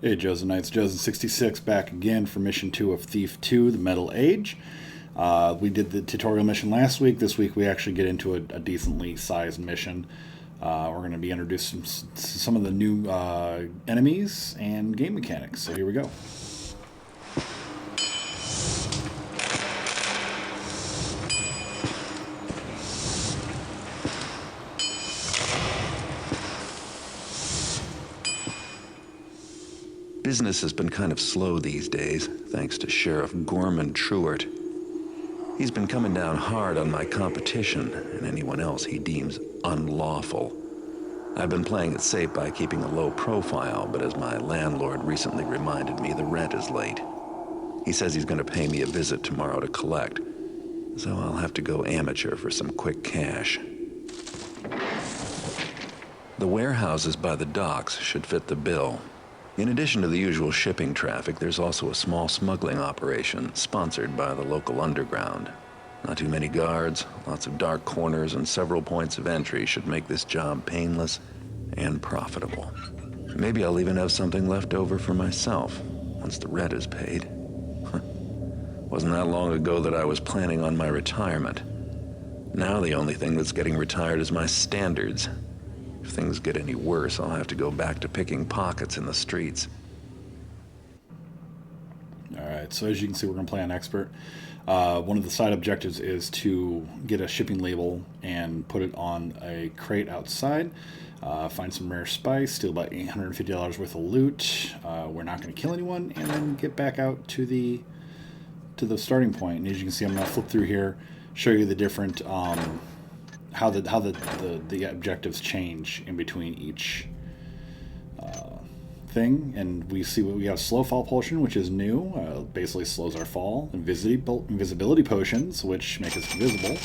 Hey, Joe's Knights, Joe's66 back again for Mission 2 of Thief 2, The Metal Age. We did the tutorial mission last week. This week we actually get into a decently sized mission. We're going to be introducing some of the new enemies and game mechanics. So here we go. Business has been kind of slow these days, thanks to Sheriff Gorman Truart. He's been coming down hard on my competition and anyone else he deems unlawful. I've been playing it safe by keeping a low profile, but as my landlord recently reminded me, the rent is late. He says he's going to pay me a visit tomorrow to collect, so I'll have to go amateur for some quick cash. The warehouses by the docks should fit the bill. In addition to the usual shipping traffic, there's also a small smuggling operation sponsored by the local underground. Not too many guards, lots of dark corners, and several points of entry should make this job painless and profitable. Maybe I'll even have something left over for myself once the rent is paid. Wasn't that long ago that I was planning on my retirement. Now the only thing that's getting retired is my standards. If things get any worse, I'll have to go back to picking pockets in the streets. Alright, so as you can see, we're going to play on Expert. One of the side objectives is to get a shipping label and put it on a crate outside. Find some rare spice, steal about $850 worth of loot. We're not going to kill anyone, and then get back out to the starting point. And as you can see, I'm going to flip through here, show you the different how the objectives change in between each thing. And we see what we have: slow fall potion, which is new, basically slows our fall. Invisibility potions, which make us invisible.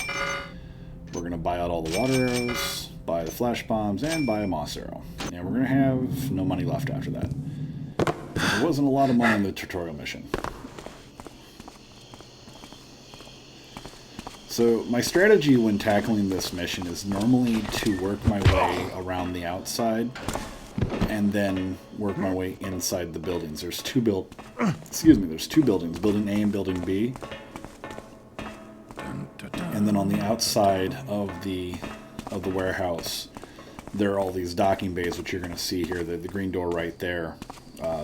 We're going to buy out all the water arrows, buy the flash bombs, and buy a moss arrow. And we're going to have no money left after that. There wasn't a lot of money in the tutorial mission. So my strategy when tackling this mission is normally to work my way around the outside and then work my way inside the buildings. There's two buildings, Building A and Building B. And then on the outside of the warehouse, there are all these docking bays, which you're going to see here, the green door right there.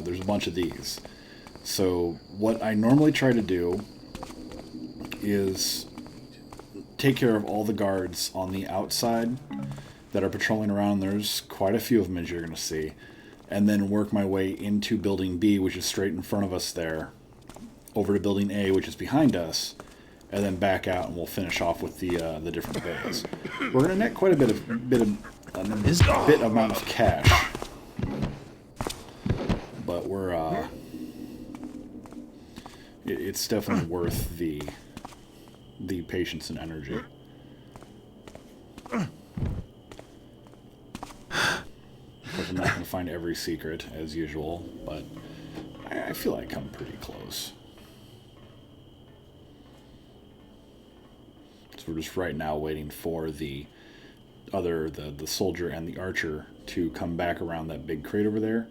There's a bunch of these. So what I normally try to do is take care of all the guards on the outside that are patrolling around. There's quite a few of them, as you're going to see. And then work my way into Building B, which is straight in front of us there, over to Building A, which is behind us, and then back out, and we'll finish off with the different bays. We're going to net quite a bit amount of cash, but it's definitely worth the patience and energy. Of course, I'm not going to find every secret, as usual, but I feel like I'm pretty close. So we're just right now waiting for the soldier and the archer to come back around that big crate over there.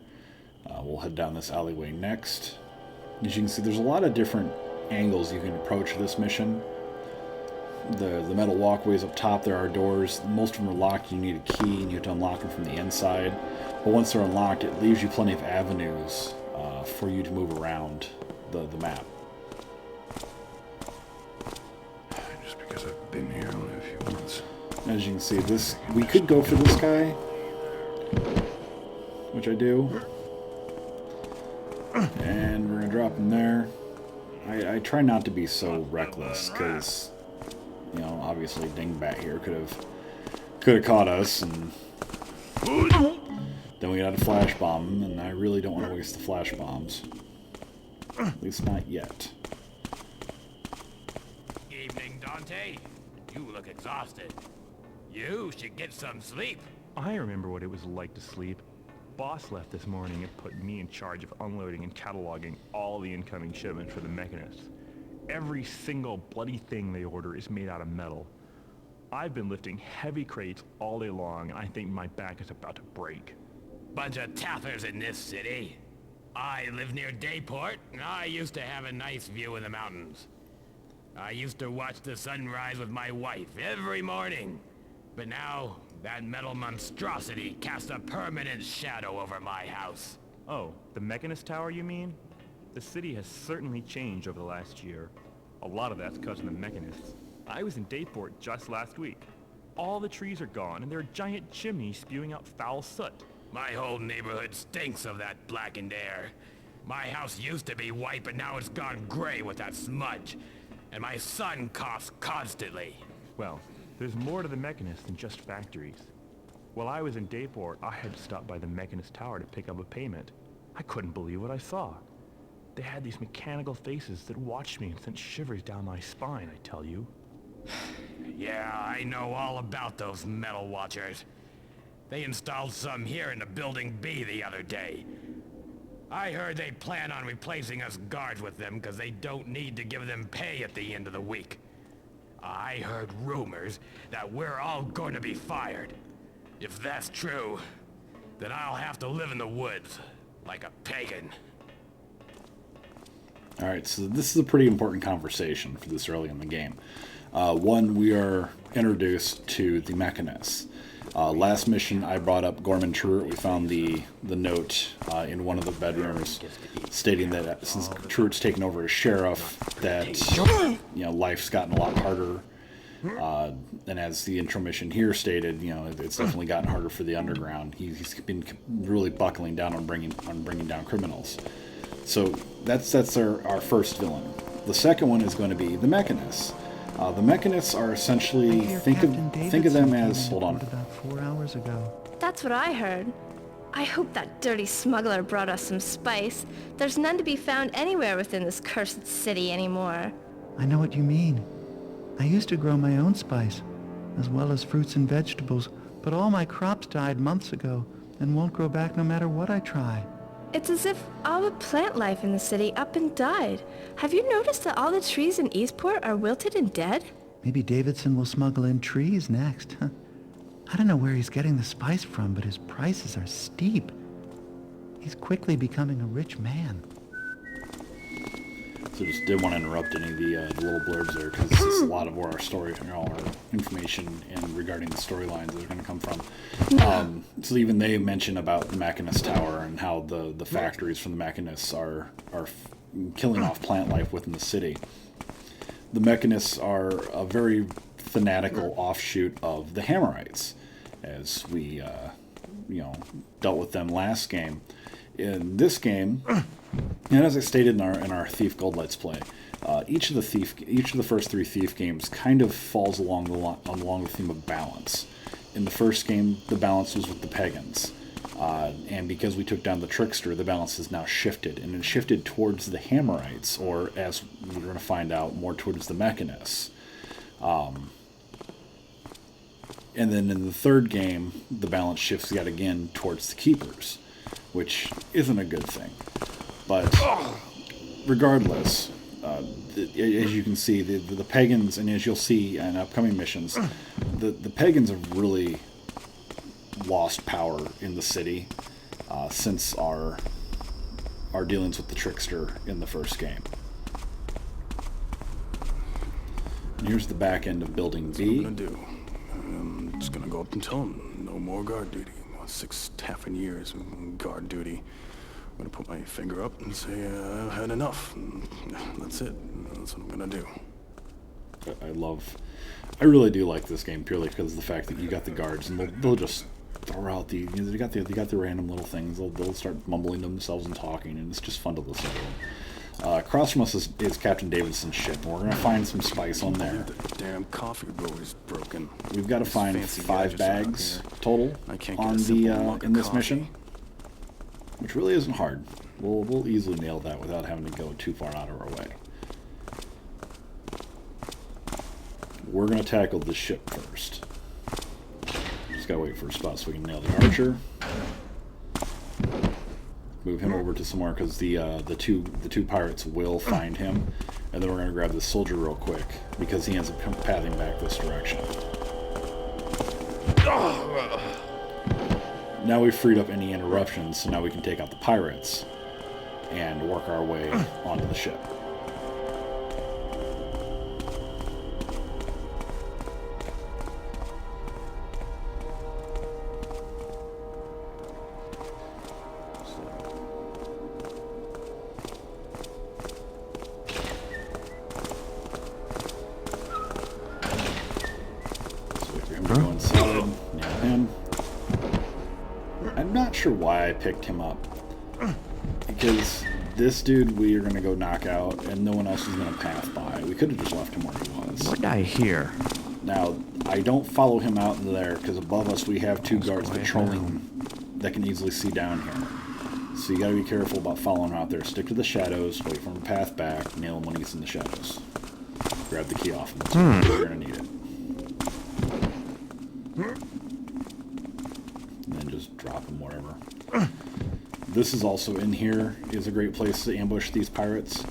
We'll head down this alleyway next. As you can see, there's a lot of different angles you can approach this mission. The metal walkways up top, there are doors. Most of them are locked. You need a key, and you have to unlock them from the inside. But once they're unlocked, it leaves you plenty of avenues for you to move around the map. Just because I've been here only a few months. As you can see, we could go for this guy, which I do. And we're going to drop him there. I try not to be so reckless, because obviously Dingbat here could have caught us, and then we got to flash bomb him, and I really don't want to waste the flash bombs. At least not yet. Evening, Dante. You look exhausted. You should get some sleep. I remember what it was like to sleep. Boss left this morning and put me in charge of unloading and cataloging all the incoming shipments for the mechanists. Every single bloody thing they order is made out of metal. I've been lifting heavy crates all day long, and I think my back is about to break. Bunch of toughers in this city. I live near Dayport, and I used to have a nice view of the mountains. I used to watch the sunrise with my wife every morning. But now, that metal monstrosity casts a permanent shadow over my house. Oh, the Mechanist Tower, you mean? The city has certainly changed over the last year. A lot of that's because of the Mechanists. I was in Dayport just last week. All the trees are gone, and there are giant chimneys spewing out foul soot. My whole neighborhood stinks of that blackened air. My house used to be white, but now it's gone gray with that smudge. And my son coughs constantly. Well, there's more to the Mechanists than just factories. While I was in Dayport, I had to stop by the Mechanist Tower to pick up a payment. I couldn't believe what I saw. They had these mechanical faces that watched me and sent shivers down my spine, I tell you. Yeah, I know all about those metal watchers. They installed some here in the Building B the other day. I heard they plan on replacing us guards with them because they don't need to give them pay at the end of the week. I heard rumors that we're all going to be fired. If that's true, then I'll have to live in the woods, like a pagan. Alright, so this is a pretty important conversation for this early in the game. One, we are introduced to the Mechanists. Last mission, I brought up Gorman Truart. We found the note in one of the bedrooms stating that since Truart's taken over as sheriff, that life's gotten a lot harder. And as the intro mission here stated, it's definitely gotten harder for the underground. He's been really buckling down on bringing down criminals. So that's our first villain. The second one is going to be the Mechanists. The Mechanists are essentially, think of them as, hold on. About 4 hours ago. That's what I heard. I hope that dirty smuggler brought us some spice. There's none to be found anywhere within this cursed city anymore. I know what you mean. I used to grow my own spice, as well as fruits and vegetables, but all my crops died months ago and won't grow back no matter what I try. It's as if all the plant life in the city up and died. Have you noticed that all the trees in Eastport are wilted and dead? Maybe Davidson will smuggle in trees next. I don't know where he's getting the spice from, but his prices are steep. He's quickly becoming a rich man. So just didn't want to interrupt any of the little blurbs there, because this is a lot of where our story, our information and regarding the storylines is going to come from. So even they mention about the Mechanist Tower and how the factories from the Mechanists are killing off plant life within the city. The Mechanists are a very fanatical offshoot of the Hammerites, as we dealt with them last game. In this game, and as I stated in our Thief Gold Let's Play, each of the first 3 Thief games kind of falls along the theme of balance. In the first game, the balance was with the pagans, and because we took down the Trickster, the balance has now shifted, and it shifted towards the Hammerites, or as we're going to find out, more towards the Mechanists. And then in the third game, the balance shifts yet again towards the Keepers, which isn't a good thing. But regardless, as you can see, the pagans, and as you'll see in upcoming missions, the pagans have really lost power in the city since our dealings with the Trickster in the first game. And here's the back end of Building B. What I'm gonna do? I'm just gonna go up and tell him no more guard duty. 6 taffin years of guard duty. I'm gonna put my finger up and say I've had enough. And that's it. That's what I'm gonna do. I really do like this game purely because of the fact that you got the guards and they'll just throw out they got the random little things. They'll start mumbling to themselves and talking, and it's just fun to listen to them. Across from us is Captain Davidson's ship, and we're going to find some spice on there. The damn coffee brewer's broken. We've got to find Fancy 5 gadgets bags out here. total I can't get on a simple mug in of this coffee. mission, which really isn't hard. We'll easily nail that without having to go too far out of our way. We're going to tackle the ship first. Just got to wait for a spot so we can nail the archer. Move him over to somewhere because the two pirates will find him, and then we're going to grab the soldier real quick because he ends up pathing back this direction. Now we've freed up any interruptions, so now we can take out the pirates. and work our way onto the ship. Go inside, nail him. I'm not sure why I picked him up. Because this dude we are going to go knock out, and no one else is going to pass by. We could have just left him where he was. What did I hear? Now, I don't follow him out into there, because above us we have 2 guards patrolling that can easily see down here. So you got to be careful about following him out there. Stick to the shadows, wait for him to path back, nail him when he's in the shadows. Grab the key off him. You're going to need it. And then just drop them wherever. This is also in here, is a great place to ambush these pirates.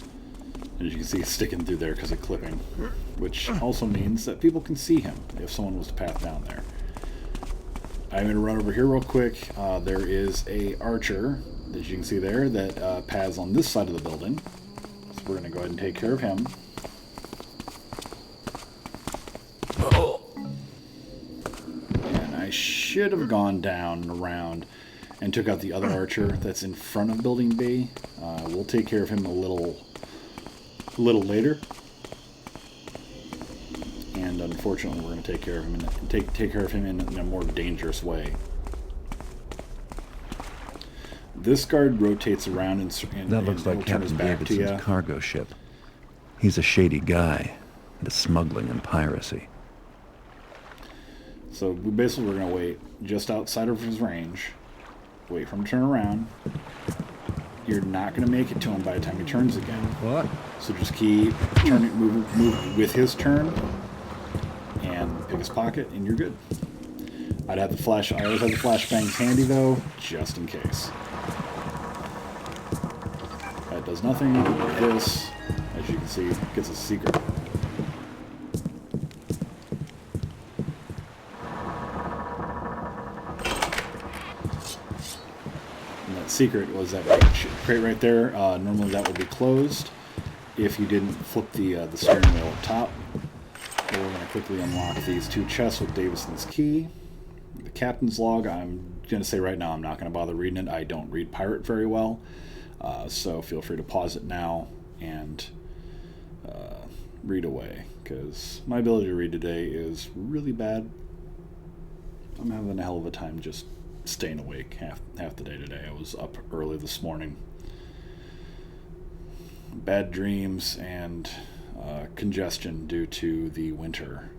As you can see, it's sticking through there because of clipping. Which also means that people can see him if someone was to path down there. I'm going to run over here real quick. There is a archer, as you can see there, that paths on this side of the building. So we're going to go ahead and take care of him. I should have gone down and around and took out the other archer that's in front of Building B. We'll take care of him a little later. And unfortunately, we're going to take care of him in a more dangerous way. This guard rotates around and That looks like Captain Davidson's cargo ship. He's a shady guy into smuggling and piracy. So basically we're going to wait just outside of his range, wait for him to turn around. You're not going to make it to him by the time he turns again. What? So just keep turning, move with his turn, and pick his pocket, and you're good. I always have the flashbangs handy though, just in case. That does nothing. This, as you can see, gets a secret. Secret was that crate right there. Normally that would be closed if you didn't flip the steering wheel up top. So we're going to quickly unlock these 2 chests with Davidson's key. The captain's log, I'm going to say right now I'm not going to bother reading it. I don't read pirate very well, so feel free to pause it now and read away, because my ability to read today is really bad. I'm having a hell of a time just staying awake half the day today. I was up early this morning. Bad dreams and congestion due to the winter.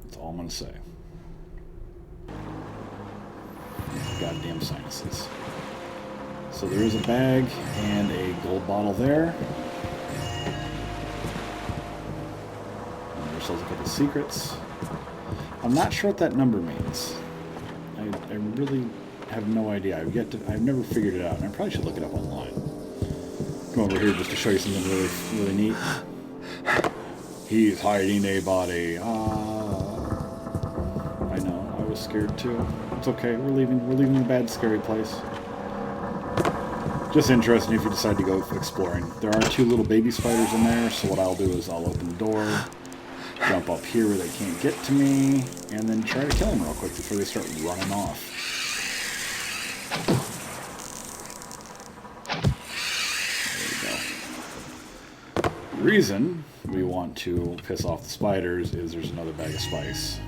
That's all I'm going to say. Goddamn sinuses. So there is a bag and a gold bottle there. And there's also a couple secrets. I'm not sure what that number means. I really have no idea. I've never figured it out, and I probably should look it up online. Come over here just to show you something really neat. He's hiding a body. I know. I was scared too. It's okay. We're leaving the bad, scary place. Just interesting if you decide to go exploring. There are 2 little baby spiders in there, so what I'll do is I'll open the door, jump up here where they can't get to me, and then try to kill them real quick before they start running off. There we go. The reason we want to piss off the spiders is there's another bag of spice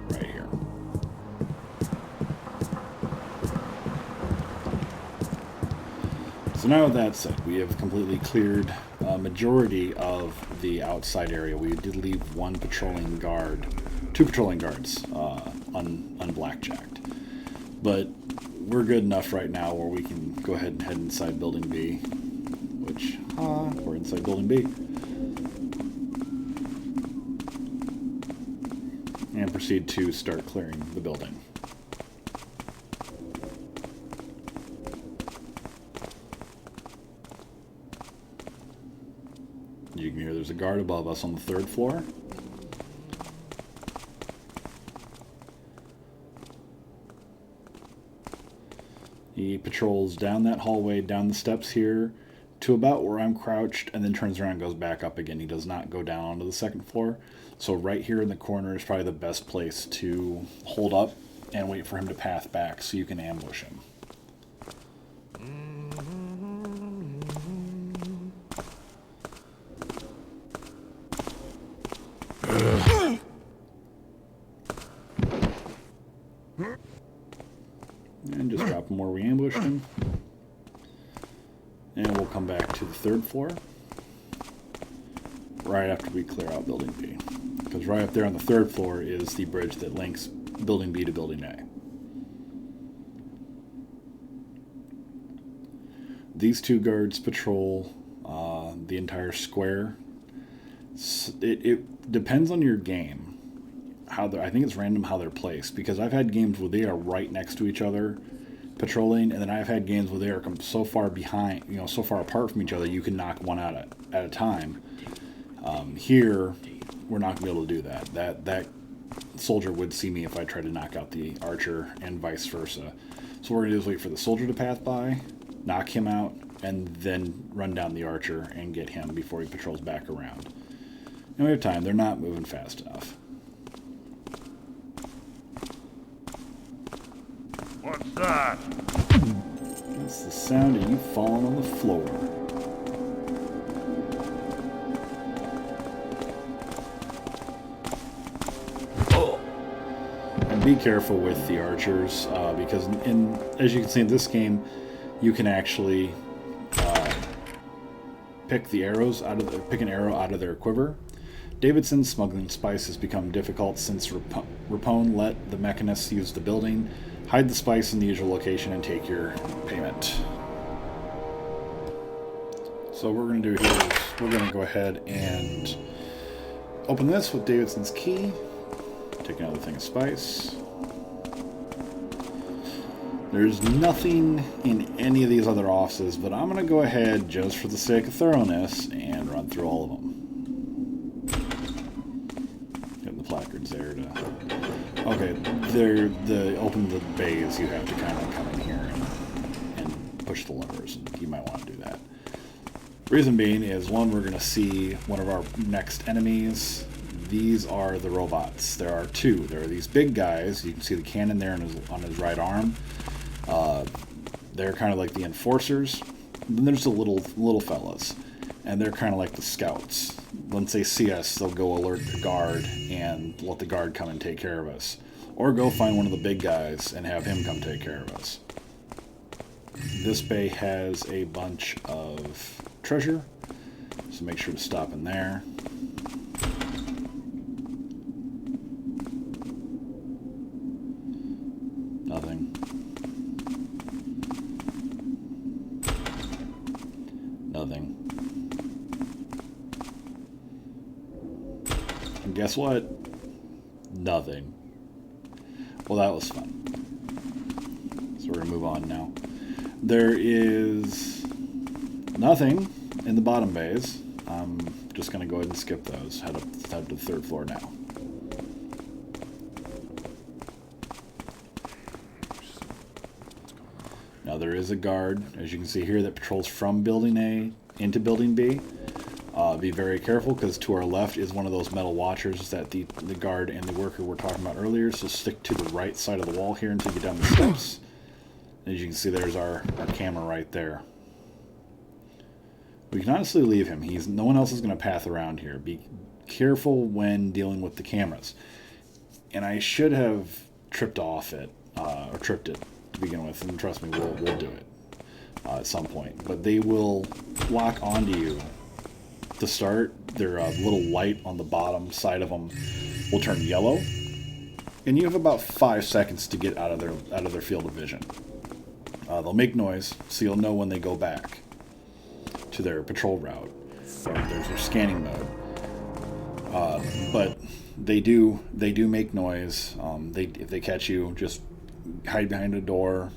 right here. So now with that said, we have completely cleared a majority of the outside area. We did leave 2 patrolling guards unblackjacked. But we're good enough right now where we can go ahead and head inside Building B, which, we're inside Building B. And proceed to start clearing the building. You can hear there's a guard above us on the 3rd floor. He patrols down that hallway, down the steps here, to about where I'm crouched, and then turns around and goes back up again. He does not go down onto the second floor. So right here in the corner is probably the best place to hold up and wait for him to path back so you can ambush him. And just drop him where we ambushed him. And we'll come back to the third floor right after we clear out Building B. Because right up there on the third floor is the bridge that links Building B to Building A. These two guards patrol the entire square. It depends on your game. I think it's random how they're placed, because I've had games where they are right next to each other patrolling, and then I've had games where they are so far behind, so far apart from each other, you can knock one out at a time. Here, we're not going to be able to do that. That soldier would see me if I tried to knock out the archer, and vice versa. So what we're going to do is wait for the soldier to pass by, knock him out, and then run down the archer and get him before he patrols back around. And we have time. They're not moving fast enough. What's that? That's the sound of you falling on the floor. And be careful with the archers, because as you can see in this game, you can actually pick an arrow out of their quiver. Davidson's smuggling spice has become difficult since Rapone let the mechanists use the building, hide the spice in the usual location, and take your payment. So what we're going to do here is we're going to go ahead and open this with Davidson's key. Take another thing of spice. There's nothing in any of these other offices, but I'm going to go ahead, just for the sake of thoroughness, and run through all of them. Getting the placards there to... Okay, open the bays, you have to kind of come in here and push the levers, and you might want to do that. Reason being is, one, we're going to see one of our next enemies. These are the robots. There are two. There are these big guys. You can see the cannon there on his right arm. They're kind of like the enforcers. And then there's the little fellas, and they're kind of like the scouts. Once they see us, they'll go alert the guard and let the guard come and take care of us, or go find one of the big guys and have him come take care of us. This bay has a bunch of treasure, so make sure to stop in there. Nothing. Nothing. And guess what? Nothing. Well, that was fun. So we're going to move on now. There is nothing in the bottom bays. I'm just going to go ahead and skip those. Head to the third floor now. Now there is a guard, as you can see here, that patrols from Building A into Building B. Be very careful, because to our left is one of those metal watchers that the guard and the worker were talking about earlier, so stick to the right side of the wall here until you get down the steps. As you can see, there's our camera right there. We can honestly leave him. No one else is going to path around here. Be careful when dealing with the cameras. And I should have tripped it to begin with, and trust me, we'll do it at some point. But they will lock onto you. To start, their little light on the bottom side of them will turn yellow, and you have about 5 seconds to get out of their field of vision. They'll make noise, so you'll know when they go back to their patrol route. There's their scanning mode. But they do make noise. If they catch you, just hide behind a door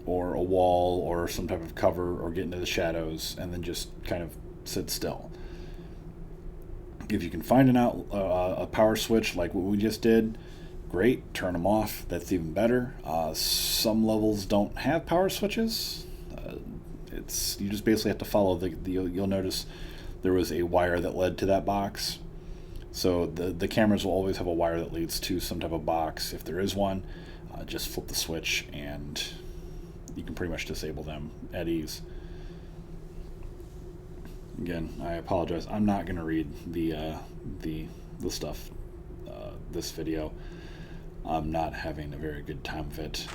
or a wall or some type of cover, or get into the shadows, and then just kind of sit still. If you can find a power switch like what we just did, great. Turn them off. That's even better. Some levels don't have power switches. You just basically have to follow you'll notice there was a wire that led to that box. So the cameras will always have a wire that leads to some type of box. If there is one, just flip the switch and you can pretty much disable them at ease. Again, I apologize. I'm not going to read the stuff this video. I'm not having a very good time of it.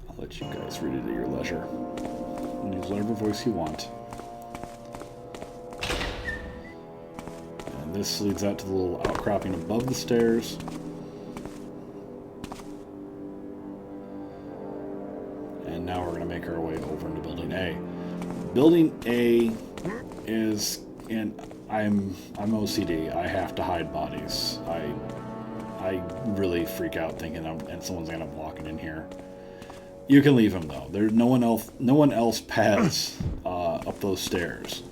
I'll let you guys read it at your leisure. Use whatever voice you want. And this leads out to the little outcropping above the stairs. And now we're going to make our way over into Building A. Building A is, and I'm OCD. I have to hide bodies. I really freak out thinking and someone's gonna end up walking in here. You can leave him though. There's no one else paths up those stairs,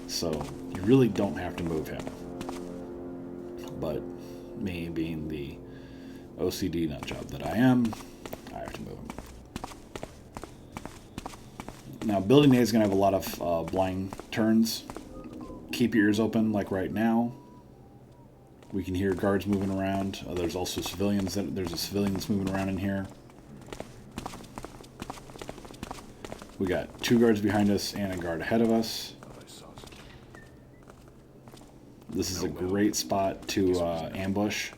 so you really don't have to move him. But me being the OCD nutjob that I am, I have to move him. Now, Building A is going to have a lot of blind turns. Keep your ears open, like right now. We can hear guards moving around. There's also civilians. There's a civilian that's moving around in here. We got 2 guards behind us and a guard ahead of us. This is a great spot to ambush.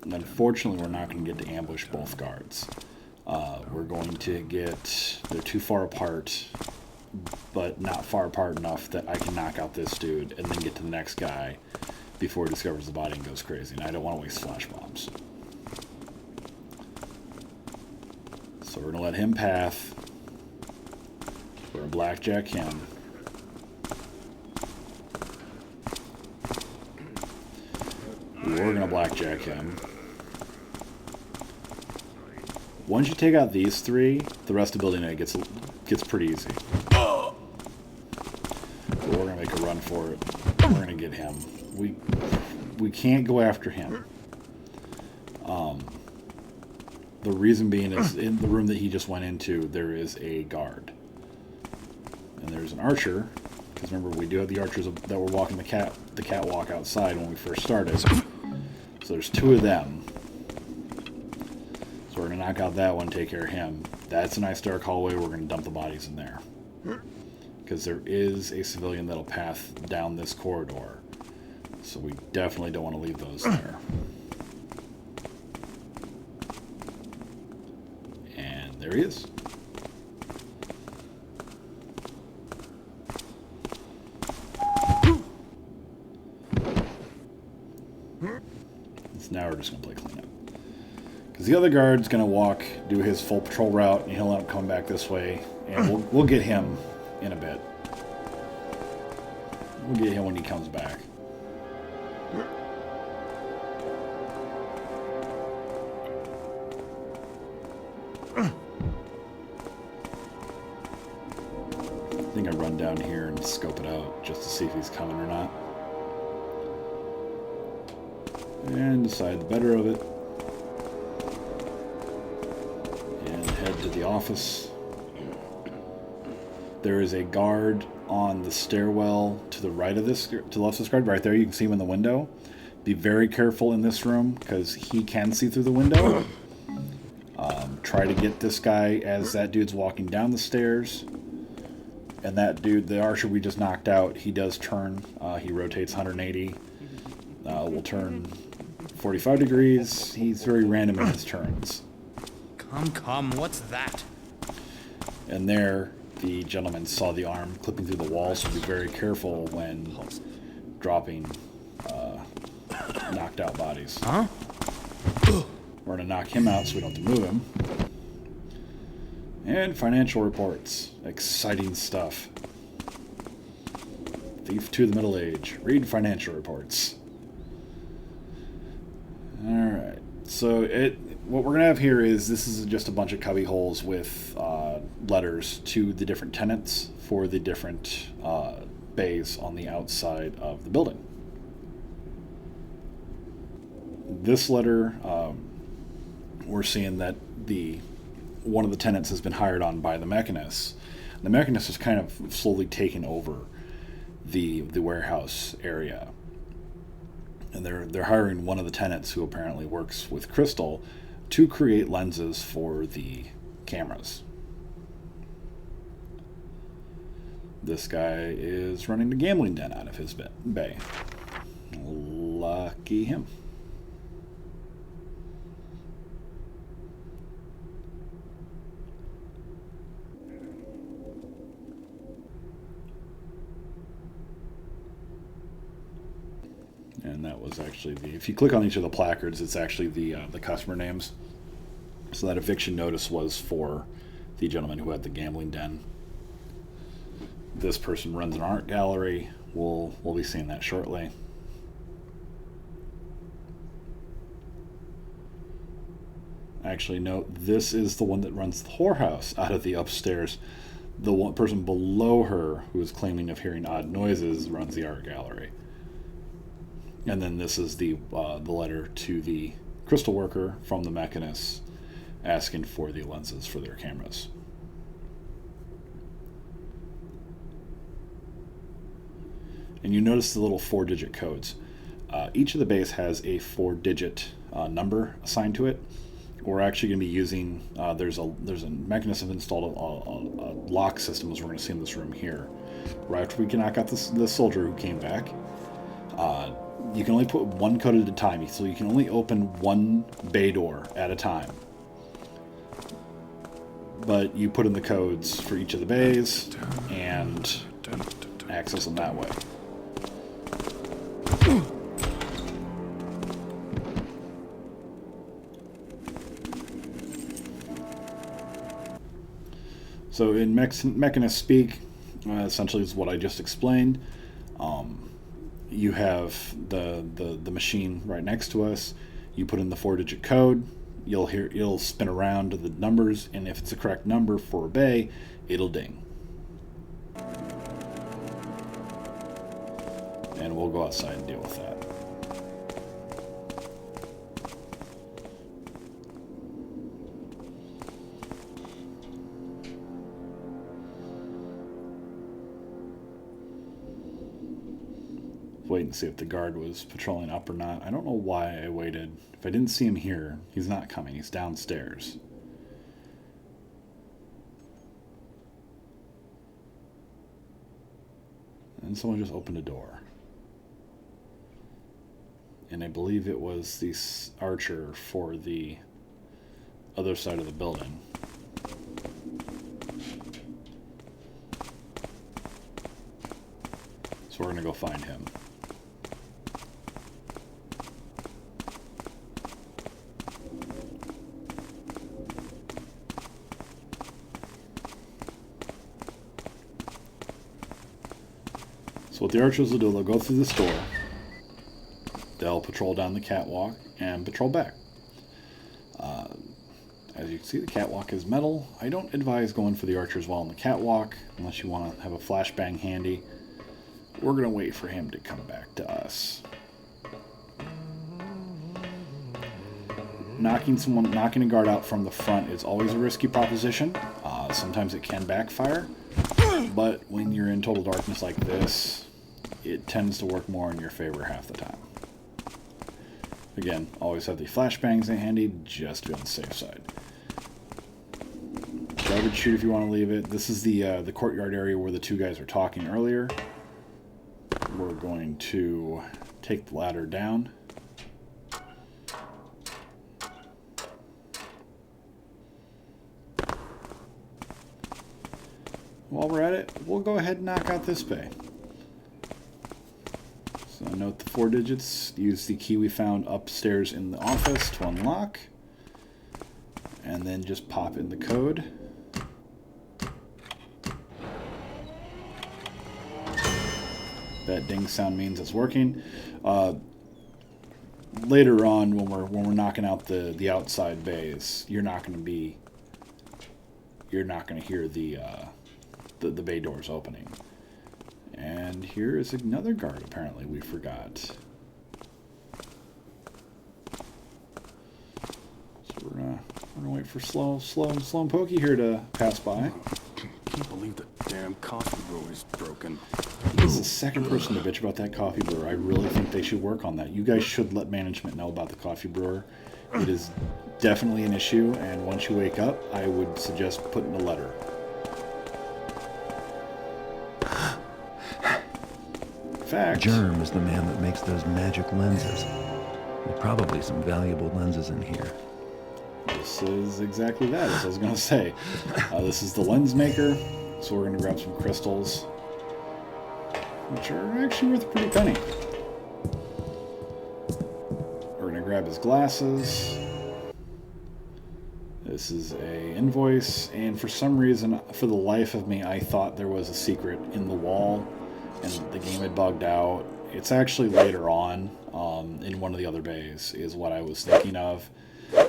And unfortunately, we're not going to get to ambush both guards. We're going to they're too far apart, but not far apart enough that I can knock out this dude and then get to the next guy before he discovers the body and goes crazy. And I don't want to waste flash bombs. So we're going to let him path. We're going to blackjack him. We're going to blackjack him. Once you take out these 3, the rest of Building A gets pretty easy. But we're gonna make a run for it. We're gonna get him. We can't go after him. The reason being is in the room that he just went into, there is a guard, and there's an archer. Because remember, we do have the archers that were walking the catwalk outside when we first started. So there's 2 of them. So we're going to knock out that one, take care of him. That's a nice dark hallway. We're going to dump the bodies in there. Because there is a civilian that'll path down this corridor. So we definitely don't want to leave those there. And there he is. So now we're just going to play cleanup. Because the other guard's going to do his full patrol route, and he'll end up coming back this way. And we'll get him in a bit. We'll get him when he comes back. I think I run down here and scope it out just to see if he's coming or not. And decide the better of it. Head to the office. There is a guard on the stairwell to the right of this, to the left of this guard, right there. You can see him in the window. Be very careful in this room because he can see through the window. Try to get this guy as that dude's walking down the stairs. And that dude, the archer we just knocked out, he does turn. He rotates 180. Will turn 45 degrees. He's very random in his turns. Come, what's that? And there, the gentleman saw the arm clipping through the wall, so be very careful when dropping knocked out bodies. Huh? We're going to knock him out so we don't have to move him. And financial reports. Exciting stuff. Thief to the Middle Age. Read financial reports. Alright. So what we're going to have here is this is just a bunch of cubby holes with letters to the different tenants for the different bays on the outside of the building. This letter, we're seeing that one of the tenants has been hired on by the Mechanist. The Mechanist is kind of slowly taking over the warehouse area, and they're hiring one of the tenants who apparently works with Crystal to create lenses for the cameras. This guy is running the gambling den out of his bay. Lucky him. And that was actually if you click on each of the placards, it's actually the customer names. So that eviction notice was for the gentleman who had the gambling den. This person runs an art gallery. We'll be seeing that shortly. Actually, no, this is the one that runs the whorehouse out of the upstairs. The one person below her who is claiming of hearing odd noises runs the art gallery. And then this is the letter to the crystal worker from the Mechanist asking for the lenses for their cameras. And you notice the little 4-digit codes. Each of the bays has a 4-digit number assigned to it. We're actually going to be using, there's a mechanism installed, a lock system, as we're going to see in this room here. Right after we can knock out this soldier who came back, you can only put one code at a time, so you can only open one bay door at a time. But you put in the codes for each of the bays and access them that way. So in Mechanist speak, essentially is what I just explained. You have the machine right next to us. You put in the 4-digit code. You'll spin around the numbers, and if it's the correct number for a bay, it'll ding. And we'll go outside and deal with that. Wait and see if the guard was patrolling up or not. I don't know why I waited. If I didn't see him here, he's not coming. He's downstairs. And someone just opened a door. And I believe it was the archer for the other side of the building. So we're going to go find him. So what the archers will do, they'll go through this door, they'll patrol down the catwalk, and patrol back. As you can see, the catwalk is metal. I don't advise going for the archers while on the catwalk, unless you want to have a flashbang handy. We're going to wait for him to come back to us. Knocking a guard out from the front is always a risky proposition. Sometimes it can backfire, but when you're in total darkness like this, it tends to work more in your favor half the time. Again, always have the flashbangs handy just to be on the safe side. Garbage chute if you want to leave it. This is the courtyard area where the two guys were talking earlier. We're going to take the ladder down. While we're at it, we'll go ahead and knock out this bay. So note the 4 digits. Use the key we found upstairs in the office to unlock. And then just pop in the code. That ding sound means it's working. Later on, when we're knocking out the outside bays, you're not going to hear the bay doors opening, And here is another guard, apparently, we forgot. So we're gonna wait for Slow and Pokey here to pass by. Can't believe the damn coffee brewer is broken. He's the second person to bitch about that coffee brewer. I really think they should work on that. You guys should let management know about the coffee brewer. It is definitely an issue, and once you wake up, I would suggest putting a letter. In fact, Germ is the man that makes those magic lenses. There's probably some valuable lenses in here. this is exactly that, as I was going to say. This is the lens maker, so we're going to grab some crystals, which are actually worth a pretty penny. We're going to grab his glasses. This is a invoice, and for some reason, for the life of me, I thought there was a secret in the wall, and the game had bugged out. It's actually later on, in one of the other bays, is what I was thinking of.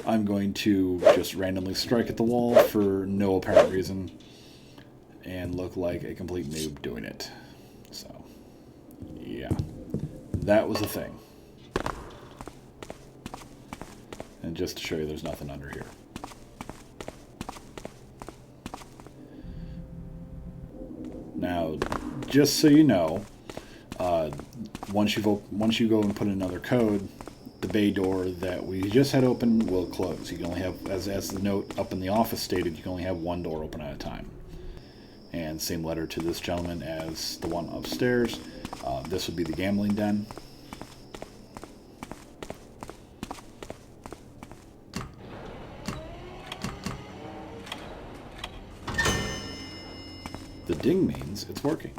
I'm going to just randomly strike at the wall for no apparent reason, and look like a complete noob doing it. So, yeah. That was the thing. And just to show you there's nothing under here. Now, just so you know, once you go and put in another code, the bay door that we just had open will close. You can only have, as the note up in the office stated, you can only have one door open at a time. And same letter to this gentleman as the one upstairs. This would be the gambling den. The ding means it's working.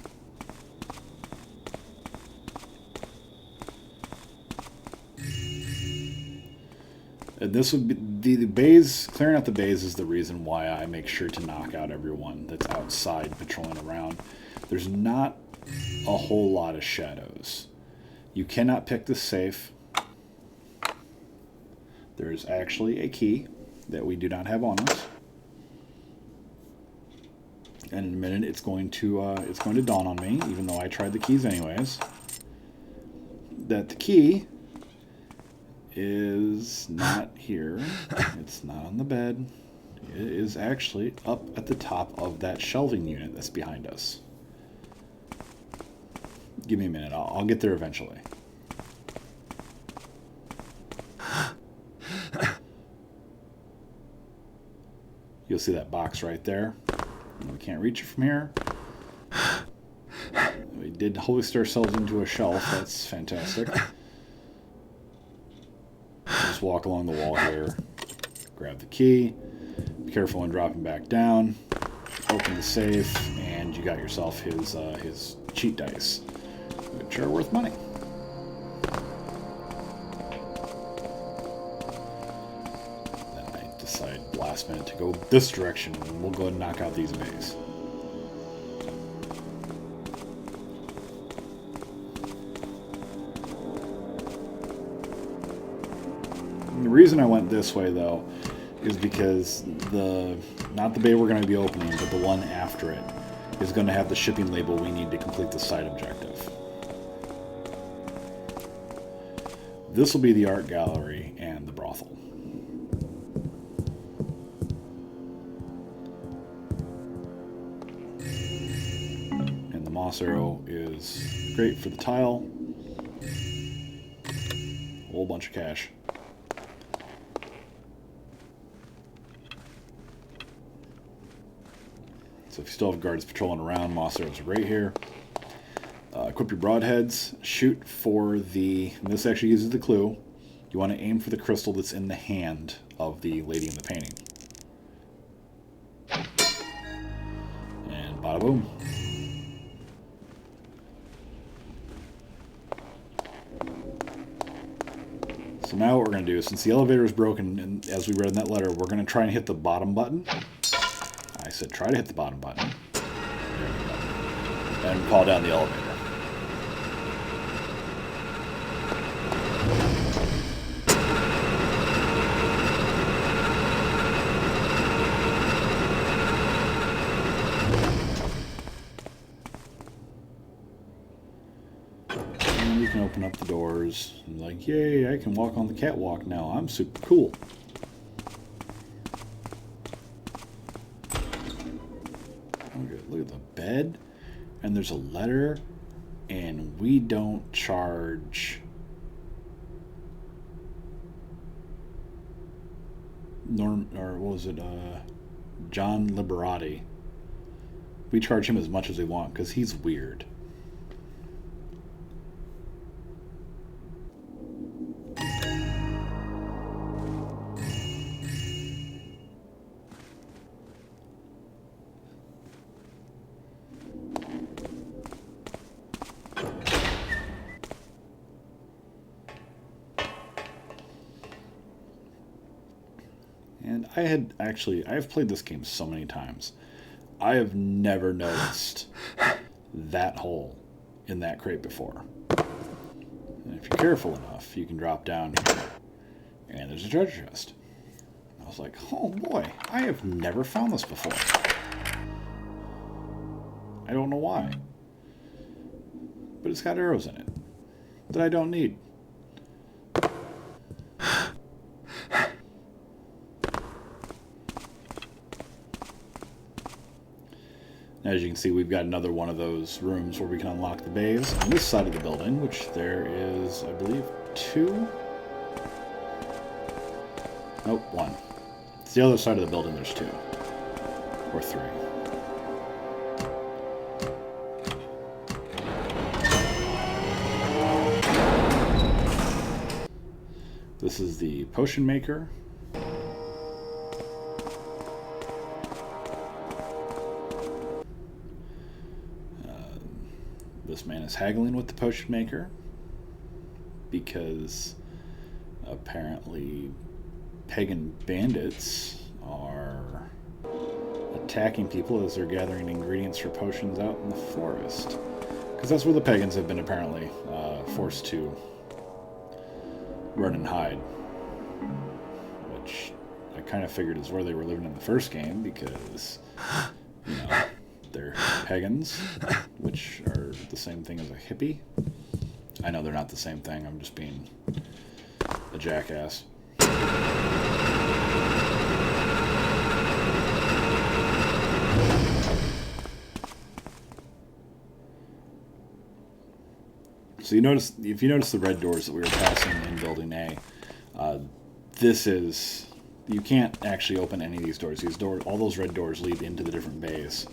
And this would be the bays. Clearing out the bays is the reason why I make sure to knock out everyone that's outside patrolling around. There's not a whole lot of shadows. You cannot pick the safe. There's actually a key that we do not have on us. And in a minute, it's going to dawn on me, even though I tried the keys anyways, that the key is not here. It's not on the bed. It is actually up at the top of that shelving unit that's behind us. Give me a minute. I'll get there eventually. You'll see that box right there. We can't reach it from here. We did hoist ourselves into a shelf. That's fantastic. Just walk along the wall here. Grab the key. Be careful when dropping back down. Open the safe, and you got yourself his cheat dice, which are worth money. Decide last minute to go this direction, and we'll go ahead and knock out these bays. And the reason I went this way though is because not the bay we're going to be opening, but the one after it is going to have the shipping label we need to complete the side objective. This will be the art gallery and the brothel. Moss arrow is great for the tile. A whole bunch of cash. So if you still have guards patrolling around, moss arrows are right here. Equip your broadheads. Shoot for the... And this actually uses the clue. You want to aim for the crystal that's in the hand of the lady in the painting. And bada boom. So now what we're going to do, since the elevator is broken, and as we read in that letter, we're going to try and hit the bottom button. I said try to hit the bottom button. And call down the elevator. doors. And like, yay, I can walk on the catwalk now. I'm super cool. Look at the bed. And there's a letter. And we don't charge... John Liberati. We charge him as much as we want because he's weird. And I've played this game so many times. I have never noticed that hole in that crate before. And if you're careful enough, you can drop down here, and there's a treasure chest. I was like, oh boy, I have never found this before. I don't know why. But it's got arrows in it that I don't need. As you can see, we've got another one of those rooms where we can unlock the bays on this side of the building, which there is, I believe, 2? Nope, 1. It's the other side of the building, there's 2. Or 3. This is the potion maker. This man is haggling with the potion maker because apparently pagan bandits are attacking people as they're gathering ingredients for potions out in the forest. Because that's where the pagans have been apparently forced to run and hide. Which I kind of figured is where they were living in the first game because, you know, they're pagans, which are the same thing as a hippie. I know they're not the same thing. I'm just being a jackass. So you notice, if you notice the red doors that we were passing in Building A, you can't actually open any of these doors. These doors, all those red doors lead into the different bays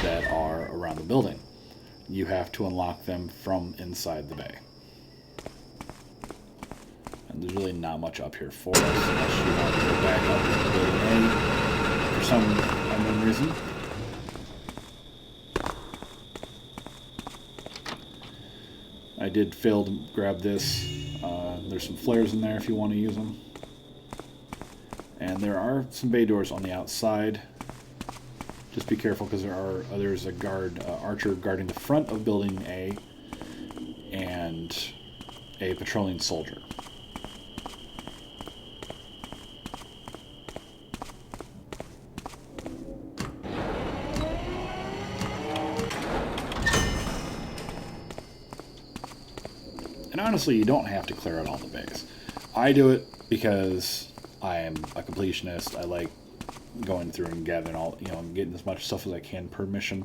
that are around the building. You have to unlock them from inside the bay. And there's really not much up here for us unless you want to go back up into Building A for some unknown reason. I did fail to grab this. There's some flares in there if you want to use them. And there are some bay doors on the outside. Just be careful because there's a archer guarding the front of Building A and a patrolling soldier. And honestly, you don't have to clear out all the bays. I do it because I am a completionist. I like going through and gathering all, getting as much stuff as I can per mission.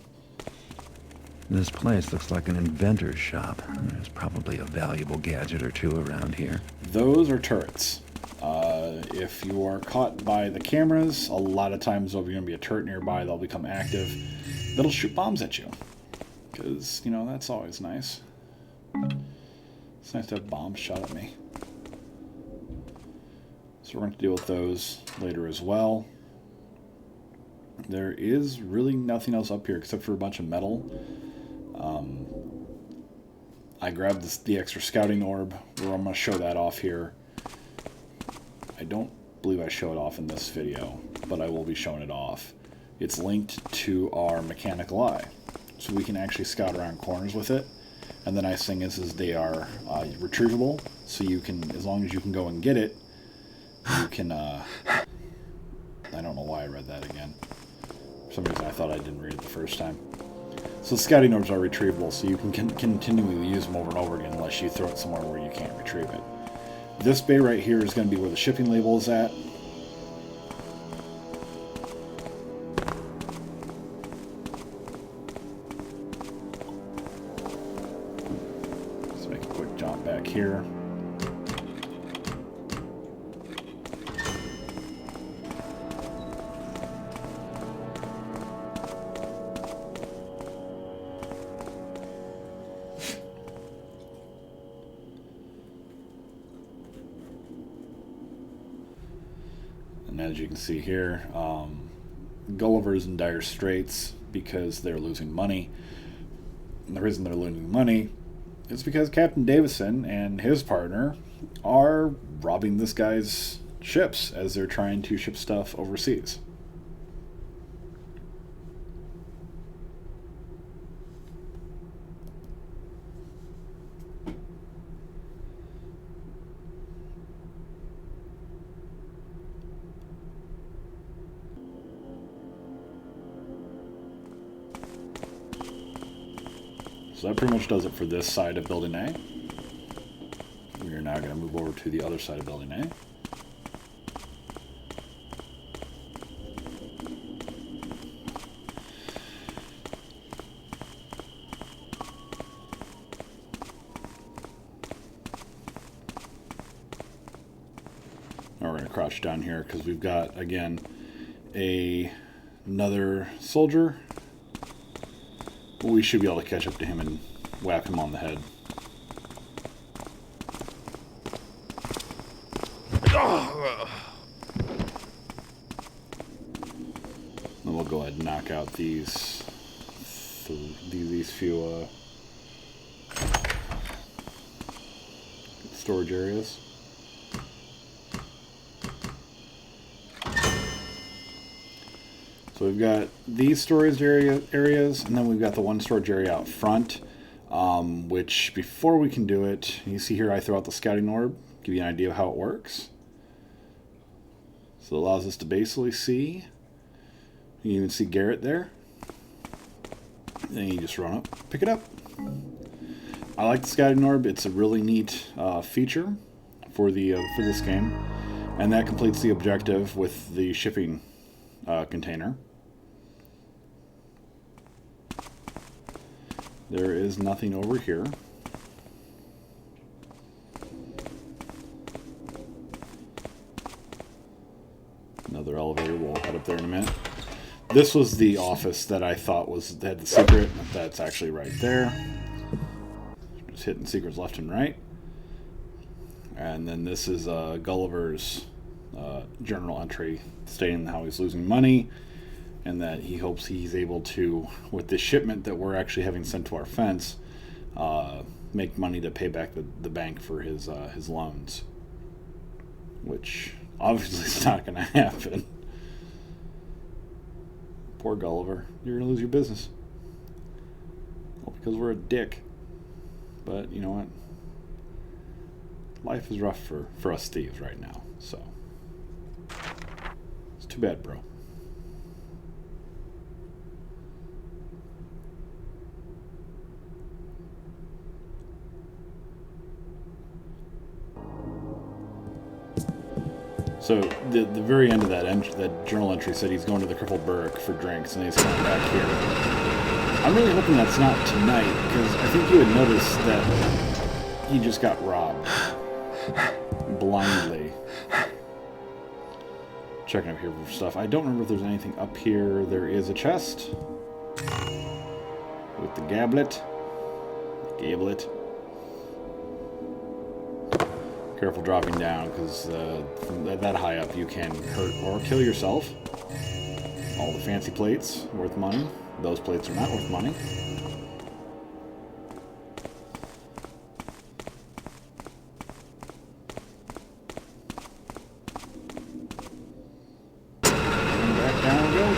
This place looks like an inventor's shop. There's probably a valuable gadget or two around here. Those are turrets. If you are caught by the cameras, a lot of times there'll be going to be a turret nearby that'll become active. That'll shoot bombs at you. Because, that's always nice. It's nice to have bombs shot at me. So we're going to deal with those later as well. There is really nothing else up here except for a bunch of metal. I grabbed the extra scouting orb, where I'm going to show that off here. I don't believe I show it off in this video, but I will be showing it off. It's linked to our mechanical eye, so we can actually scout around corners with it. And the nice thing is they are retrievable, so you can, as long as you can go and get it, you can, I don't know why I read that again. For some reason I thought I didn't read it the first time. So scouting orbs are retrievable, so you can continually use them over and over again unless you throw it somewhere where you can't retrieve it. This bay right here is going to be where the shipping label is at. Let's make a quick jump back here. And as you can see here, Gulliver's in dire straits because they're losing money. And the reason they're losing money is because Captain Davison and his partner are robbing this guy's ships as they're trying to ship stuff overseas. So that pretty much does it for this side of Building A. We are now going to move over to the other side of Building A. Now we're going to crouch down here because we've got, again, another soldier. We should be able to catch up to him and whack him on the head. Then we'll go ahead and knock out these few storage areas. So we've got these storage areas, and then we've got the one storage area out front, which before we can do it, you see here I throw out the scouting orb, give you an idea of how it works. So it allows us to basically see, you even see Garrett there. Then you just run up, pick it up. I like the scouting orb, it's a really neat feature for this game, and that completes the objective with the shipping container. There is nothing over here. Another elevator, we'll head up there in a minute. This was the office that I thought had the secret. That's actually right there. Just hitting secrets left and right. And then this is Gulliver's journal entry stating how he's losing money and that he hopes he's able to, with this shipment that we're actually having sent to our fence, make money to pay back the bank for his loans, which obviously is not going to happen. Poor Gulliver, you're going to lose your business. All because we're a dick. But you know what? Life is rough for us thieves right now, so it's too bad, bro. So the very end of that journal entry said he's going to the Crippled Burg for drinks, and he's coming back here. I'm really hoping that's not tonight, because I think you would notice that he just got robbed blindly. Checking up here for stuff. I don't remember if there's anything up here. There is a chest with the gablet. Careful dropping down, because from that high up you can hurt or kill yourself. All the fancy plates worth money. Those plates are not worth money. And back down we go.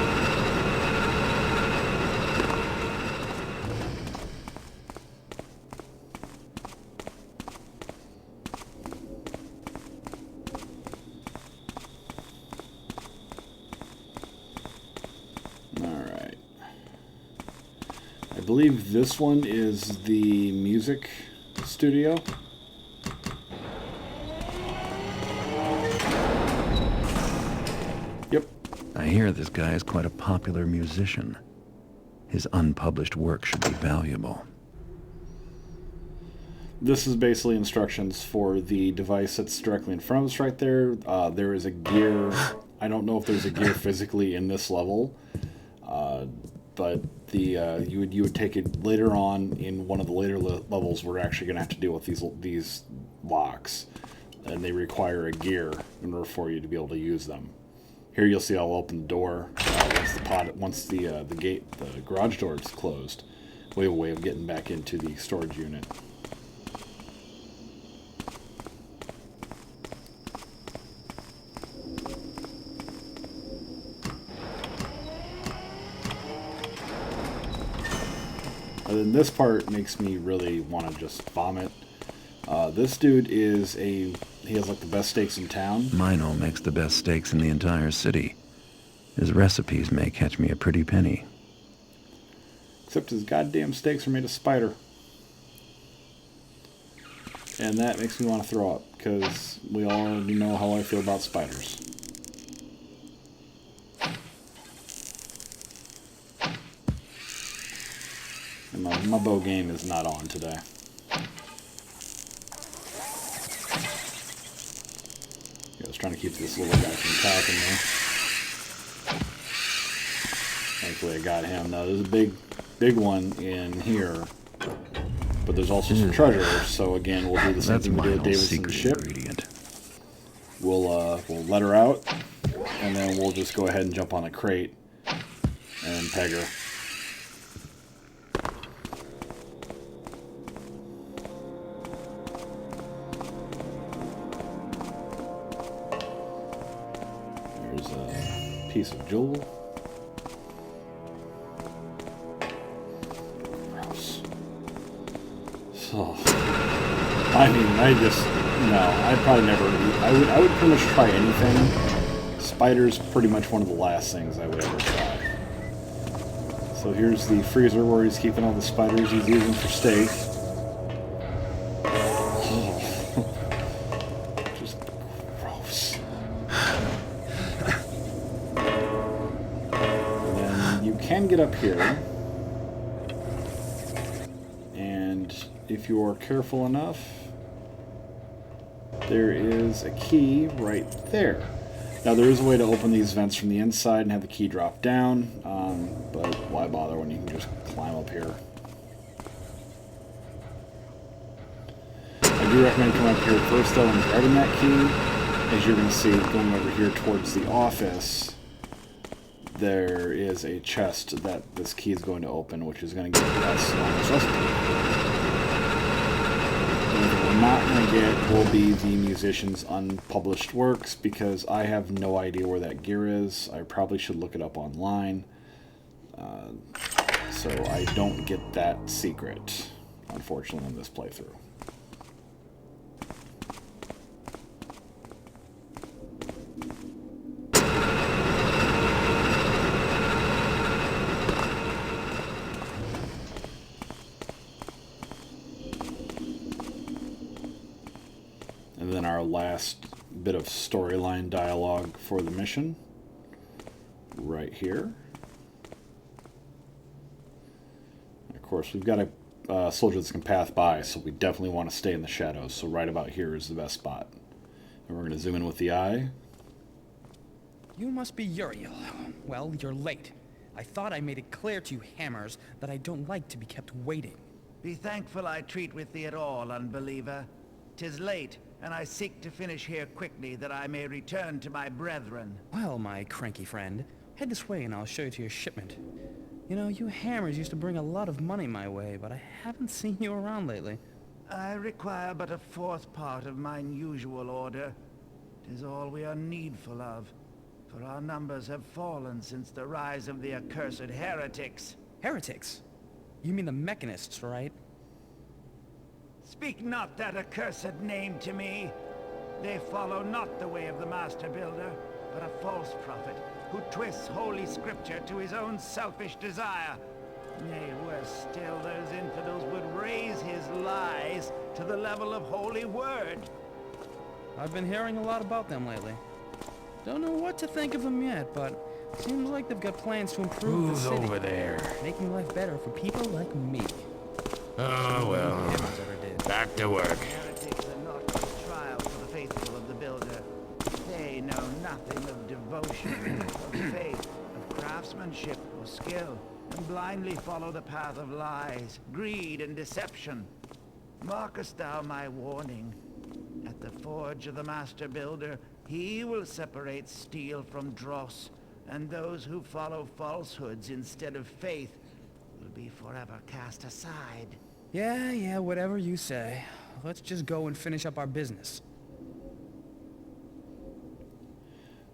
believe this one is the music studio. Yep. I hear this guy is quite a popular musician. His unpublished work should be valuable. This is basically instructions for the device that's directly in front of us right there. There is a gear. I don't know if there's a gear physically in this level, but you would take it later on in one of the later levels. We're actually going to have to deal with these locks, and they require a gear in order for you to be able to use them. Here you'll see I'll open the door once the garage door is closed. We have a way of getting back into the storage unit. And then this part makes me really want to just vomit. This dude he has like the best steaks in town. Mino makes the best steaks in the entire city. His recipes may catch me a pretty penny. Except his goddamn steaks are made of spider. And that makes me want to throw up, because we all already know how I feel about spiders. And my bow game is not on today. I was trying to keep this little guy from attacking me. Thankfully I got him. Now there's a big one in here, but there's also some treasure. So again, we'll do the same thing we did with Davidson's ship. Ingredient. We'll let her out, and then we'll just go ahead and jump on a crate and peg her. There's a piece of jewel. Gross. So, I mean, I'd probably never eat. I would pretty much try anything. Spider's pretty much one of the last things I would ever try. So here's the freezer where he's keeping all the spiders he's using for steak. Just gross. And then you can get up here. And if you are careful enough, there is a key right there. Now there is a way to open these vents from the inside and have the key drop down, but why bother when you can just climb up here? I do recommend coming up here first though and grabbing that key. As you're going to see going over here towards the office, there is a chest that this key is going to open, which is going to give us on this recipe. What we're not going to get will be the musician's unpublished works, because I have no idea where that gear is. I probably should look it up online. So I don't get that secret, unfortunately, in this playthrough. And then our last bit of storyline dialogue for the mission, right here. And of course, we've got a soldier that can path by, so we definitely want to stay in the shadows. So right about here is the best spot. And we're going to zoom in with the eye. You must be Uriel. Well, you're late. I thought I made it clear to you hammers that I don't like to be kept waiting. Be thankful I treat with thee at all, unbeliever. 'Tis late, and I seek to finish here quickly that I may return to my brethren. Well, my cranky friend, head this way and I'll show you to your shipment. You know, you hammers used to bring a lot of money my way, but I haven't seen you around lately. I require but a fourth part of mine usual order. 'Tis all we are needful of, for our numbers have fallen since the rise of the accursed heretics. Heretics? You mean the mechanists, right? Speak not that accursed name to me. They follow not the way of the Master Builder, but a false prophet who twists Holy Scripture to his own selfish desire. Nay, worse still, those infidels would raise his lies to the level of holy word. I've been hearing a lot about them lately. Don't know what to think of them yet, but seems like they've got plans to improve the Who's city, over there? making life better for people like me. Oh, well. Never did. Back to work. Heretics are not for trial for the faithful of the Builder. They know nothing of devotion, of faith, of craftsmanship or skill, and blindly follow the path of lies, greed, and deception. Markest thou my warning? At the forge of the Master Builder, he will separate steel from dross, and those who follow falsehoods instead of faith will be forever cast aside. Yeah, whatever you say. Let's just go and finish up our business.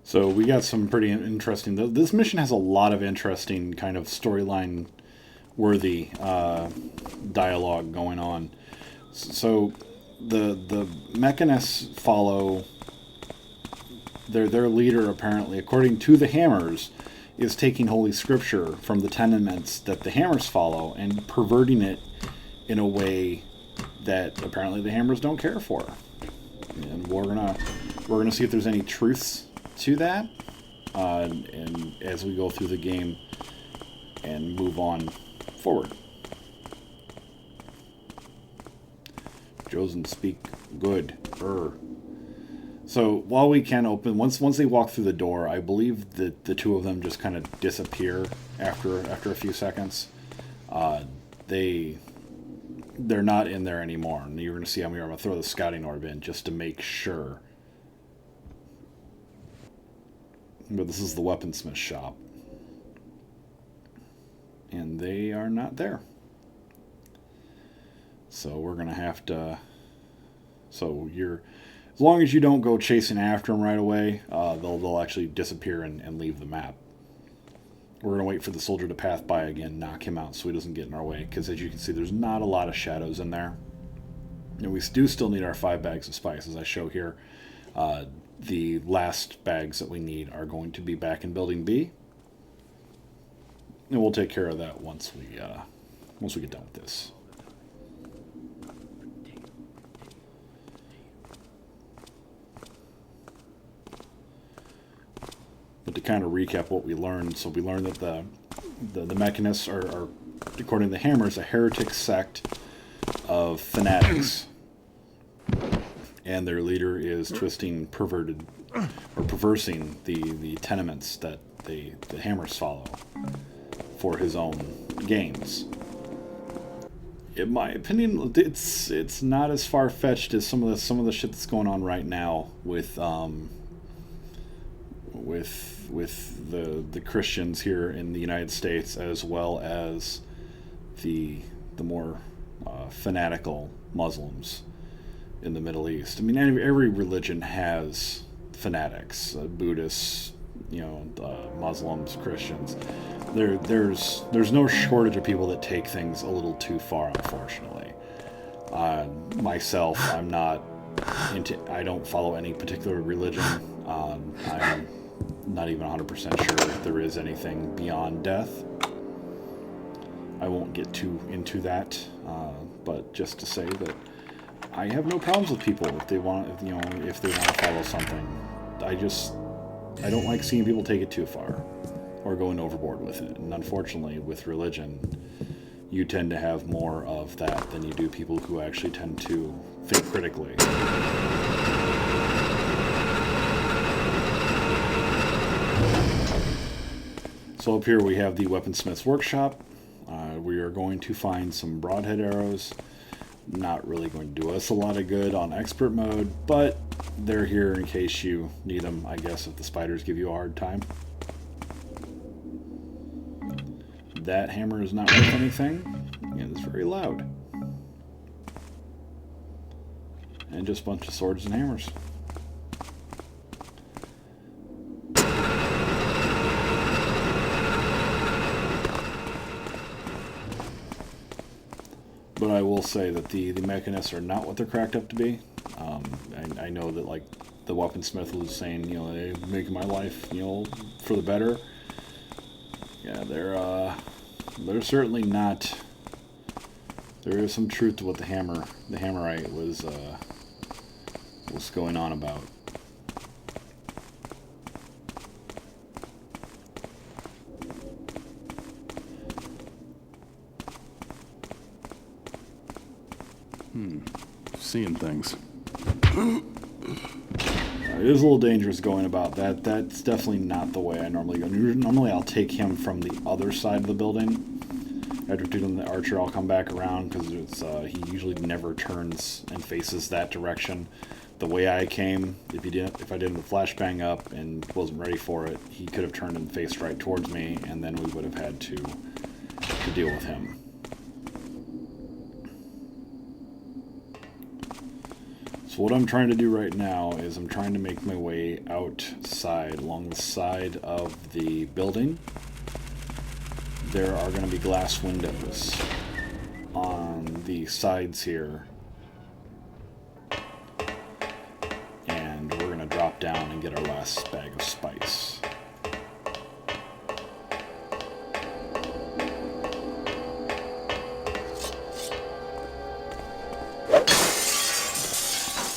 So we got some pretty interesting... This mission has a lot of interesting kind of storyline-worthy dialogue going on. So the Mechanists follow... Their leader, apparently, according to the Hammers, is taking Holy Scripture from the tenements that the Hammers follow and perverting it in a way that apparently the Hammers don't care for. And we're gonna see if there's any truths to that, and as we go through the game and move on forward. Josen speak good. So while we can open, once they walk through the door, I believe that the two of them just kind of disappear after a few seconds. They're not in there anymore, and you're going to see I'm going to throw the scouting orb in just to make sure. But this is the weaponsmith shop, and they are not there. So we're going to have to. So as long as you don't go chasing after them right away, they'll actually disappear and leave the map. We're going to wait for the soldier to pass by again, knock him out so he doesn't get in our way, because as you can see, there's not a lot of shadows in there. And we do still need our 5 bags of spice, as I show here. The last bags that we need are going to be back in Building B. And we'll take care of that once we get done with this. But to kind of recap what we learned, so we learned that the Mechanists are, according to the Hammers, a heretic sect of fanatics. And their leader is twisting, perversing the tenements that the Hammers follow for his own gains. In my opinion, it's not as far-fetched as some of the shit that's going on right now with the Christians here in the United States, as well as the more fanatical Muslims in the Middle East. I mean, every religion has fanatics, Buddhists, Muslims, Christians. There's no shortage of people that take things a little too far, unfortunately. Myself, I don't follow any particular religion. I'm not even 100% sure if there is anything beyond death. I won't get too into that, but just to say that I have no problems with people if they want to follow something. I don't like seeing people take it too far or going overboard with it. And unfortunately, with religion, you tend to have more of that than you do people who actually tend to think critically. So up here we have the Weaponsmith's Workshop. We are going to find some broadhead arrows. Not really going to do us a lot of good on expert mode, but they're here in case you need them, I guess, if the spiders give you a hard time. That hammer is not worth anything, and it's very loud. And just a bunch of swords and hammers. But I will say that the Mechanists are not what they're cracked up to be. I know that, like, the weaponsmith was saying, they're making my life, for the better. Yeah, they're certainly not. There is some truth to what the Hammerite was going on about. Seeing things. It is a little dangerous going about that. That's definitely not the way I normally go. Normally I'll take him from the other side of the building. After doing the archer, I'll come back around because he usually never turns and faces that direction. The way I came, if I did the flashbang up and wasn't ready for it, he could have turned and faced right towards me, and then we would have had to deal with him. So what I'm trying to do right now is I'm trying to make my way outside along the side of the building. There are going to be glass windows on the sides here. And we're going to drop down and get our last bag of spice.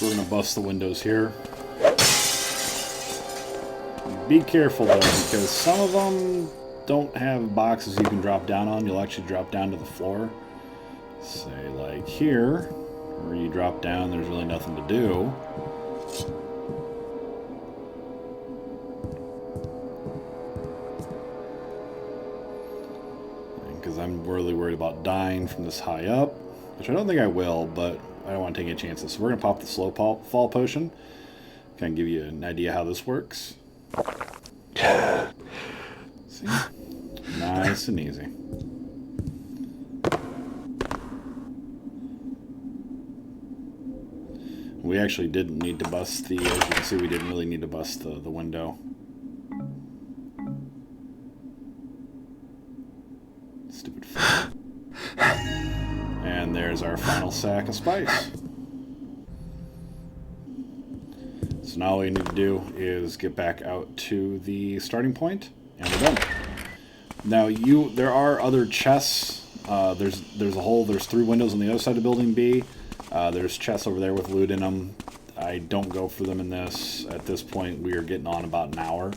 We're going to bust the windows here. Be careful though, because some of them don't have boxes you can drop down on. You'll actually drop down to the floor. Say like here, where you drop down, there's really nothing to do. Because I'm really worried about dying from this high up, which I don't think I will, but I don't want to take any chances. So we're going to pop the slow fall potion. Kind of give you an idea how this works. See? Nice and easy. We actually didn't need to bust the, as you can see, we didn't really need to bust the window. Stupid fuck. And there's our final sack of spice. So now all we need to do is get back out to the starting point, and we're done. Now there are other chests. There's there's 3 windows on the other side of building B. There's chests over there with loot in them. I don't go for them in this. At this point, we are getting on about an hour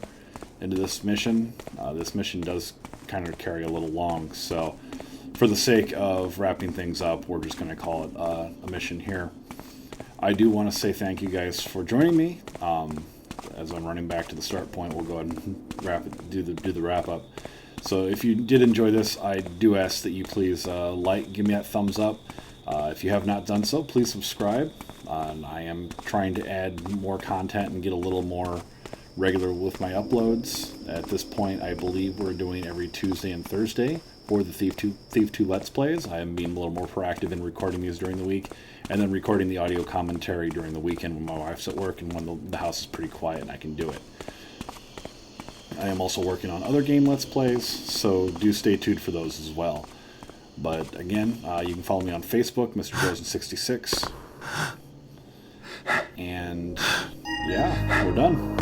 into this mission. This mission does kind of carry a little long, so for the sake of wrapping things up, we're just going to call it a mission here. I do want to say thank you guys for joining me. As I'm running back to the start point, we'll go ahead and do the wrap up. So if you did enjoy this, I do ask that you please give me that thumbs up. If you have not done so, please subscribe. I am trying to add more content and get a little more regular with my uploads. At this point, I believe we're doing every Tuesday and Thursday for the Thief 2 Let's Plays. I am being a little more proactive in recording these during the week, and then recording the audio commentary during the weekend when my wife's at work and when the house is pretty quiet and I can do it. I am also working on other game Let's Plays, so do stay tuned for those as well. But again, you can follow me on Facebook, Mr. Frozen66. And yeah, we're done.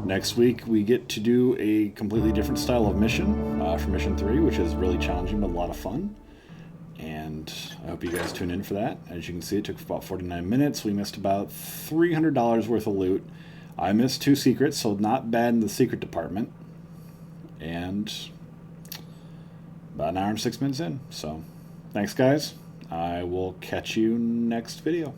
Next week, we get to do a completely different style of mission for Mission 3, which is really challenging but a lot of fun. And I hope you guys tune in for that. As you can see, it took about 49 minutes. We missed about $300 worth of loot. I missed 2 secrets, so not bad in the secret department. And about an hour and 6 minutes in. So thanks, guys. I will catch you next video.